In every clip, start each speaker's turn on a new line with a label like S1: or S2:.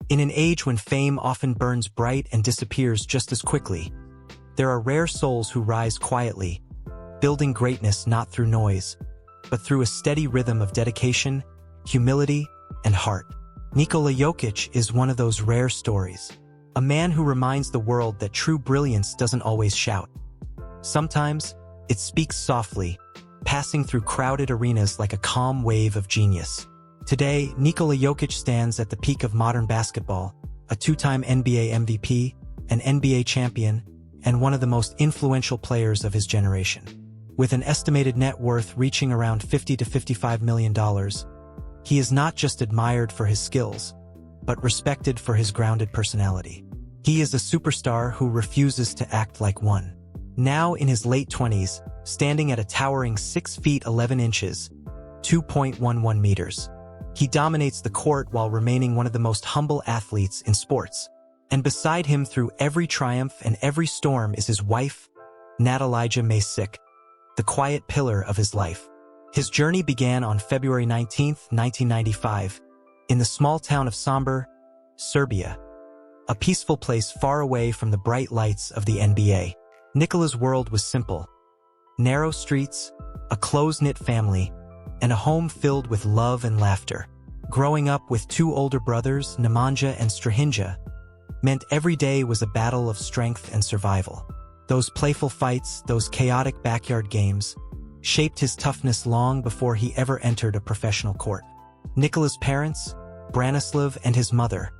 S1: In an age when fame often burns bright and disappears just as quickly, there are rare souls who rise quietly, building greatness not through noise, but through a steady rhythm of dedication, humility, and heart. Nikola Jokić is one of those rare stories. A man who reminds the world that true brilliance doesn't always shout. Sometimes, it speaks softly, passing through crowded arenas like a calm wave of genius. Today, Nikola Jokić stands at the peak of modern basketball, a two-time NBA MVP, an NBA champion, and one of the most influential players of his generation. With an estimated net worth reaching around $50 to $55 million, he is not just admired for his skills, but respected for his grounded personality. He is a superstar who refuses to act like one. Now in his late 20s, standing at a towering 6 feet 11 inches, 2.11 meters. He dominates the court while remaining one of the most humble athletes in sports. And beside him through every triumph and every storm is his wife, Natalija, the quiet pillar of his life. His journey began on February 19, 1995, in the small town of Sombor, Serbia, a peaceful place far away from the bright lights of the NBA. Nikola's world was simple. Narrow streets, a close-knit family, and a home filled with love and laughter. Growing up with two older brothers, Nemanja and Strahinja, meant every day was a battle of strength and survival. Those playful fights, those chaotic backyard games, shaped his toughness long before he ever entered a professional court. Nikola's parents, Branislav and his mother,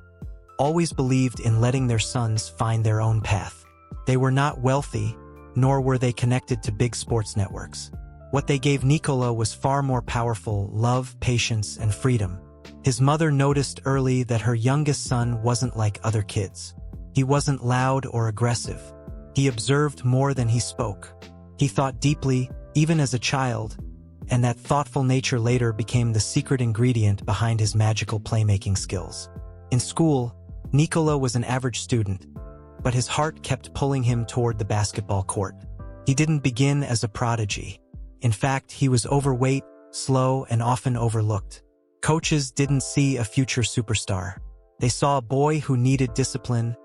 S1: always believed in letting their sons find their own path. They were not wealthy, nor were they connected to big sports networks. What they gave Nikola was far more powerful: love, patience, and freedom. His mother noticed early that her youngest son wasn't like other kids. He wasn't loud or aggressive. He observed more than he spoke. He thought deeply, even as a child, and that thoughtful nature later became the secret ingredient behind his magical playmaking skills. In school, Nikola was an average student, but his heart kept pulling him toward the basketball court. He didn't begin as a prodigy. In fact, he was overweight, slow, and often overlooked. Coaches didn't see a future superstar. They saw a boy who needed discipline,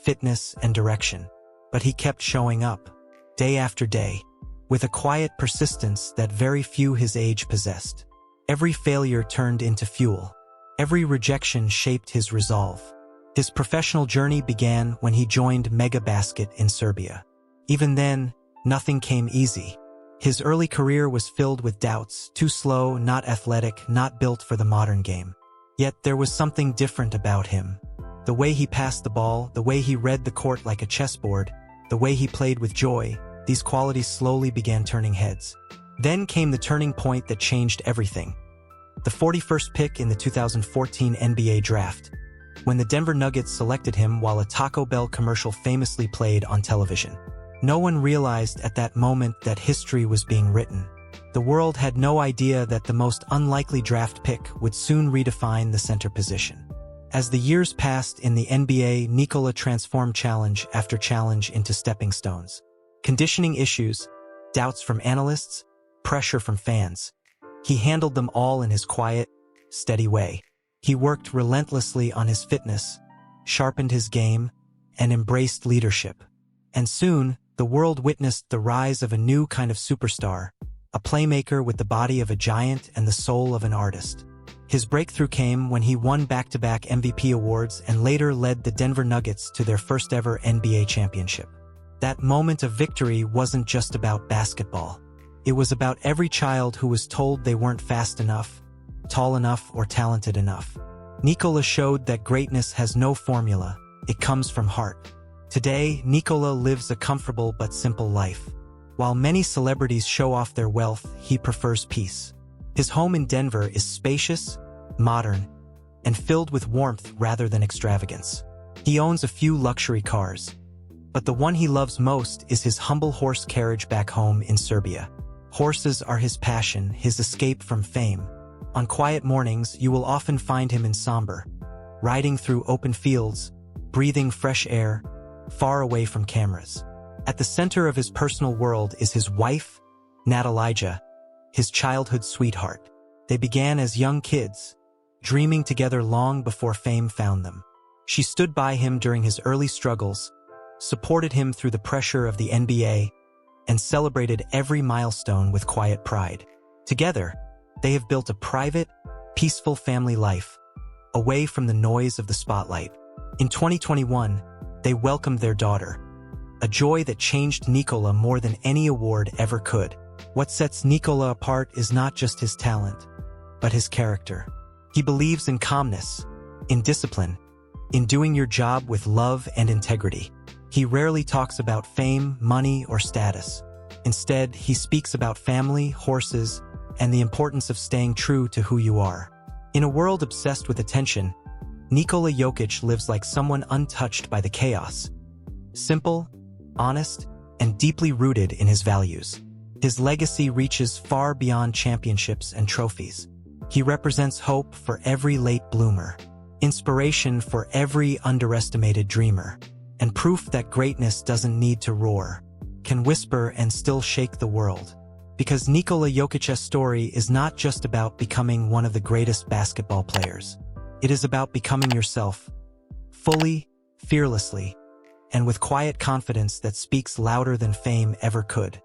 S1: fitness, and direction. But he kept showing up, day after day, with a quiet persistence that very few his age possessed. Every failure turned into fuel. Every rejection shaped his resolve. His professional journey began when he joined Mega Basket in Serbia. Even then, nothing came easy. His early career was filled with doubts: too slow, not athletic, not built for the modern game. Yet there was something different about him. The way he passed the ball, the way he read the court like a chessboard, the way he played with joy, these qualities slowly began turning heads. Then came the turning point that changed everything. The 41st pick in the 2014 NBA draft, when the Denver Nuggets selected him while a Taco Bell commercial famously played on television. No one realized at that moment that history was being written. The world had no idea that the most unlikely draft pick would soon redefine the center position. As the years passed in the NBA, Nikola transformed challenge after challenge into stepping stones. Conditioning issues, doubts from analysts, pressure from fans. He handled them all in his quiet, steady way. He worked relentlessly on his fitness, sharpened his game, and embraced leadership. And soon, the world witnessed the rise of a new kind of superstar, a playmaker with the body of a giant and the soul of an artist. His breakthrough came when he won back-to-back MVP awards and later led the Denver Nuggets to their first-ever NBA championship. That moment of victory wasn't just about basketball. It was about every child who was told they weren't fast enough, tall enough, or talented enough. Nikola showed that greatness has no formula. It comes from heart. Today, Nikola lives a comfortable but simple life. While many celebrities show off their wealth, he prefers peace. His home in Denver is spacious, modern, and filled with warmth rather than extravagance. He owns a few luxury cars, but the one he loves most is his humble horse carriage back home in Serbia. Horses are his passion, his escape from fame. On quiet mornings, you will often find him in Sombor, riding through open fields, breathing fresh air, far away from cameras. At the center of his personal world is his wife, Natalija, his childhood sweetheart. They began as young kids, dreaming together long before fame found them. She stood by him during his early struggles, supported him through the pressure of the NBA, and celebrated every milestone with quiet pride. Together, they have built a private, peaceful family life, away from the noise of the spotlight. In 2021, they welcomed their daughter, a joy that changed Nikola more than any award ever could. What sets Nikola apart is not just his talent, but his character. He believes in calmness, in discipline, in doing your job with love and integrity. He rarely talks about fame, money, or status. Instead, he speaks about family, horses, and the importance of staying true to who you are. In a world obsessed with attention, Nikola Jokić lives like someone untouched by the chaos. Simple, honest, and deeply rooted in his values. His legacy reaches far beyond championships and trophies. He represents hope for every late bloomer, inspiration for every underestimated dreamer, and proof that greatness doesn't need to roar, can whisper and still shake the world. Because Nikola Jokic's story is not just about becoming one of the greatest basketball players. It is about becoming yourself, fully, fearlessly, and with quiet confidence that speaks louder than fame ever could.